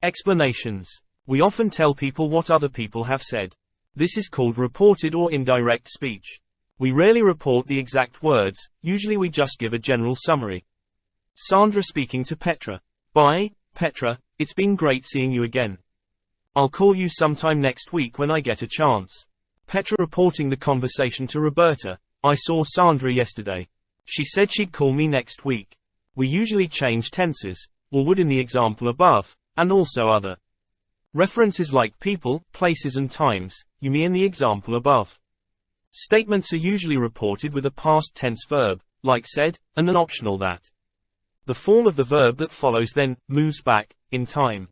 Explanations. We often tell people what other people have said. This is called reported or indirect speech. We rarely report the exact words, usually we just give a general summary. Sandra speaking to Petra. Bye, Petra, it's been great seeing you again. I'll call you sometime next week when I get a chance. Petra reporting the conversation to Roberta. I saw Sandra yesterday. She said she'd call me next week. We usually change tenses, or would in the example above, and also other references like people, places and times, you me in the example above. Statements are usually reported with a past tense verb, like said, and an optional that. The form of the verb that follows then moves back in time.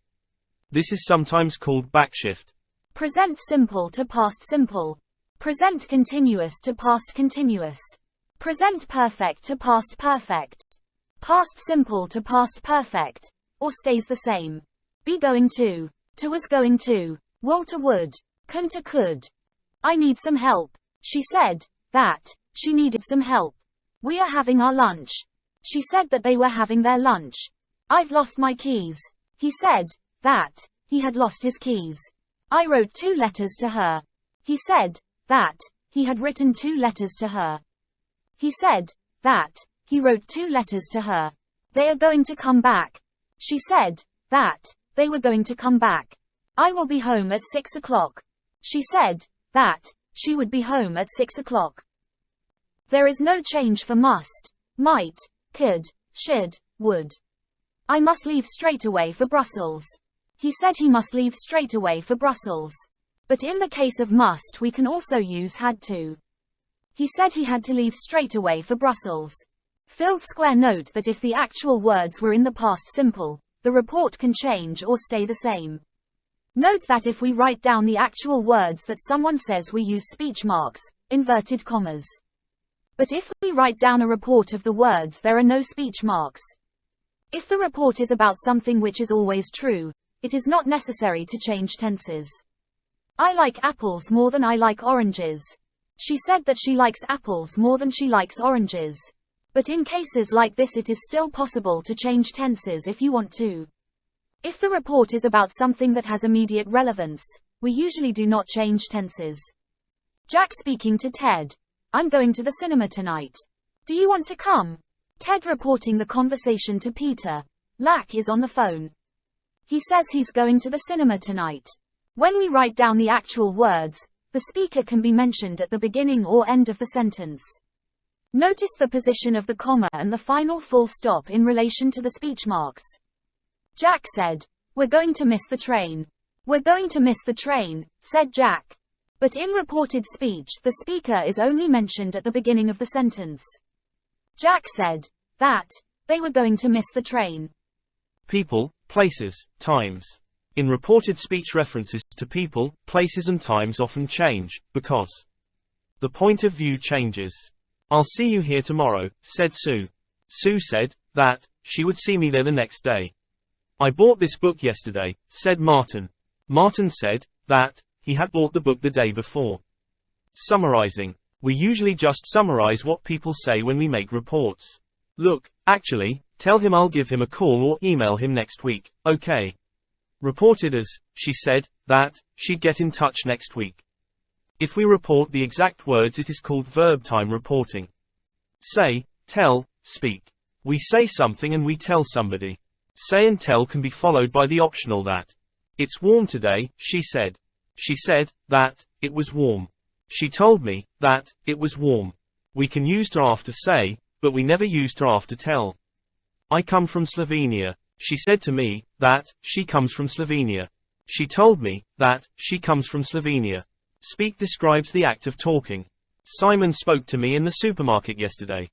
This is sometimes called backshift. Present simple to past simple. Present continuous to past continuous. Present perfect to past perfect. Past simple to past perfect, or stays the same. Be going to was going to, will to would, can to could. I need some help. She said that she needed some help. We are having our lunch. She said that they were having their lunch. I've lost my keys. He said that he had lost his keys. I wrote 2 letters to her. He said that he had written 2 letters to her. He said that he wrote 2 letters to her. They are going to come back. She said that they were going to come back. I will be home at 6 o'clock. She said that she would be home at 6 o'clock. There is no change for must, might, could, should, would. I must leave straight away for Brussels. He said he must leave straight away for Brussels. But in the case of must we can also use had to. He said he had to leave straight away for Brussels. Filled square. Note that if the actual words were in the past simple, the report can change or stay the same. Note that if we write down the actual words that someone says, we use speech marks, inverted commas. But if we write down a report of the words, there are no speech marks. If the report is about something which is always true, it is not necessary to change tenses. I like apples more than I like oranges. She said that she likes apples more than she likes oranges. But in cases like this it is still possible to change tenses if you want to. If the report is about something that has immediate relevance, we usually do not change tenses. Jack speaking to Ted. I'm going to the cinema tonight. Do you want to come? Ted reporting the conversation to Peter. Lack is on the phone. He says he's going to the cinema tonight. When we write down the actual words, the speaker can be mentioned at the beginning or end of the sentence. Notice the position of the comma and the final full stop in relation to the speech marks. Jack said, "We're going to miss the train." "We're going to miss the train," said Jack. But in reported speech, the speaker is only mentioned at the beginning of the sentence. Jack said that they were going to miss the train. People, places, times. In reported speech, references to people, places and times often change, because the point of view changes. I'll see you here tomorrow, said Sue. Sue said that she would see me there the next day. I bought this book yesterday, said Martin. Martin said that he had bought the book the day before. Summarizing. We usually just summarize what people say when we make reports. Look, actually, tell him I'll give him a call or email him next week, okay? Reported as, she said that she'd get in touch next week. If we report the exact words, it is called verb time reporting. Say, tell, speak. We say something and we tell somebody. Say and tell can be followed by the optional that. It's warm today, she said. She said that it was warm. She told me that it was warm. We can use to after say, but we never use to after tell. I come from Slovenia. She said to me that she comes from Slovenia. She told me that she comes from Slovenia. Speak describes the act of talking. Simon spoke to me in the supermarket yesterday.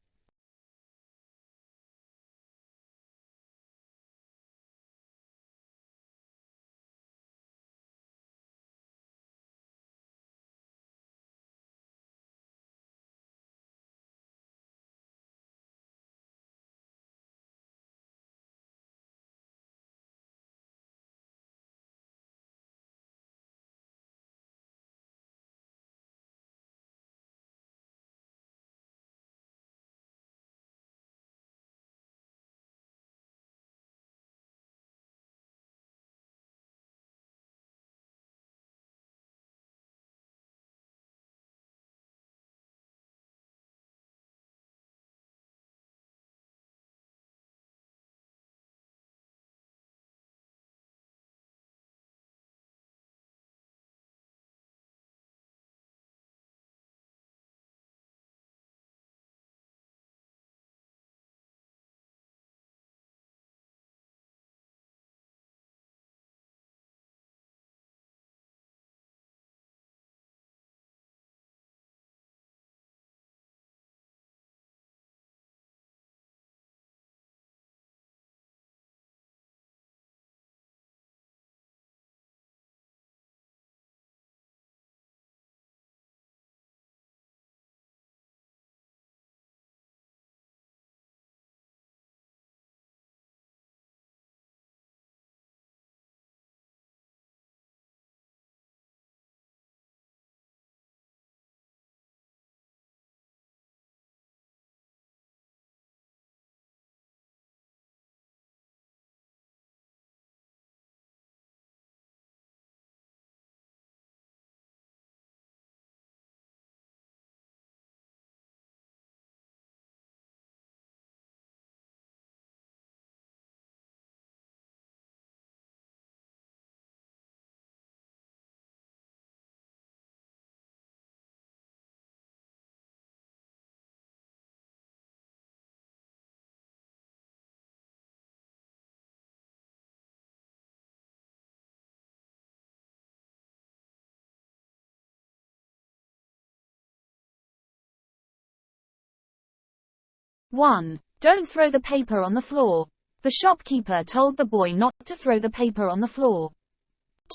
1. Don't throw the paper on the floor. The shopkeeper told the boy not to throw the paper on the floor.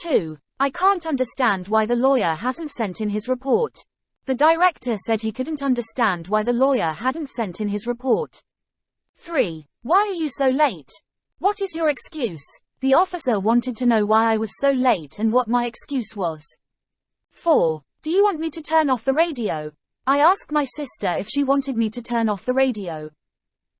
2. I can't understand why the lawyer hasn't sent in his report. The director said he couldn't understand why the lawyer hadn't sent in his report. 3. Why are you so late? What is your excuse? The officer wanted to know why I was so late and what my excuse was. 4. Do you want me to turn off the radio? I asked my sister if she wanted me to turn off the radio.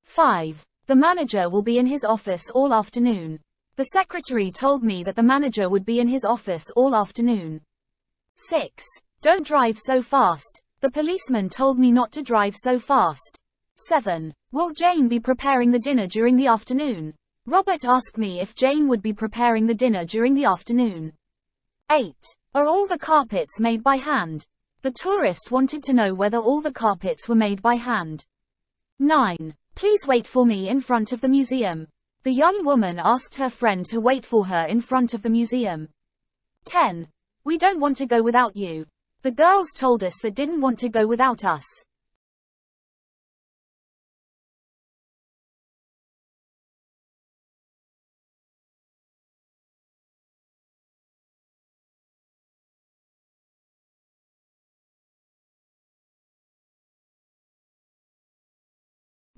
5. The manager will be in his office all afternoon. The secretary told me that the manager would be in his office all afternoon. 6. Don't drive so fast. The policeman told me not to drive so fast. 7. Will Jane be preparing the dinner during the afternoon? Robert asked me if Jane would be preparing the dinner during the afternoon. 8. Are all the carpets made by hand? The tourist wanted to know whether all the carpets were made by hand. 9. Please wait for me in front of the museum. The young woman asked her friend to wait for her in front of the museum. 10. We don't want to go without you. The girls told us that didn't want to go without us.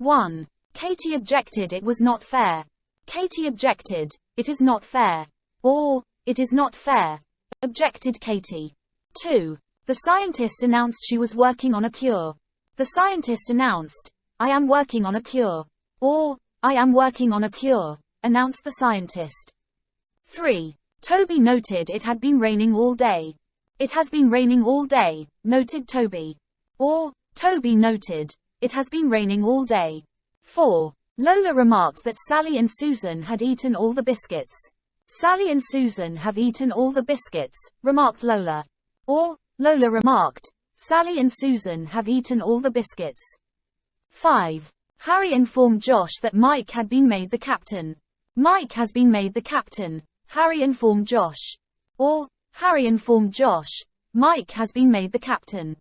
One. Katie objected it was not fair. Katie objected, it is not fair. Or, it is not fair. Objected Katie. 2. The scientist announced she was working on a cure. The scientist announced, I am working on a cure. Or, I am working on a cure, announced the scientist. 3. Toby noted it had been raining all day. It has been raining all day, noted Toby. Or, Toby noted, it has been raining all day. 4. Lola remarked that Sally and Susan had eaten all the biscuits. Sally and Susan have eaten all the biscuits, remarked Lola. Or, Lola remarked, Sally and Susan have eaten all the biscuits. 5. Harry informed Josh that Mike had been made the captain. Mike has been made the captain, Harry informed Josh. Or, Harry informed Josh, Mike has been made the captain.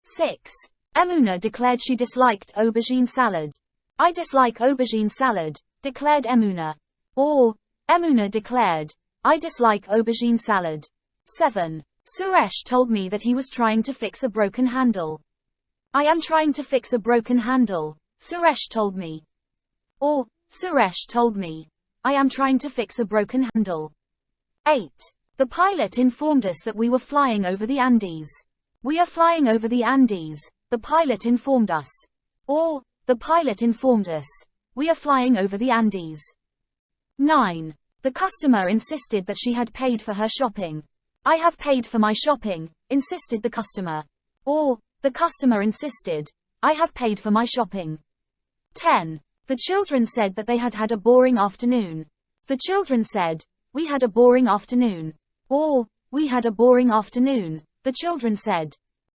6. Emuna declared she disliked aubergine salad. I dislike aubergine salad, declared Emuna. Or, Emuna declared, I dislike aubergine salad. 7. Suresh told me that he was trying to fix a broken handle. I am trying to fix a broken handle, Suresh told me. Or, Suresh told me, I am trying to fix a broken handle. 8. The pilot informed us that we were flying over the Andes. We are flying over the Andes, the pilot informed us. Or, the pilot informed us, we are flying over the Andes. 9. The customer insisted that she had paid for her shopping. I have paid for my shopping, insisted the customer. Or, the customer insisted, I have paid for my shopping. 10. The children said that they had had a boring afternoon. The children said, we had a boring afternoon. Or, we had a boring afternoon, the children said.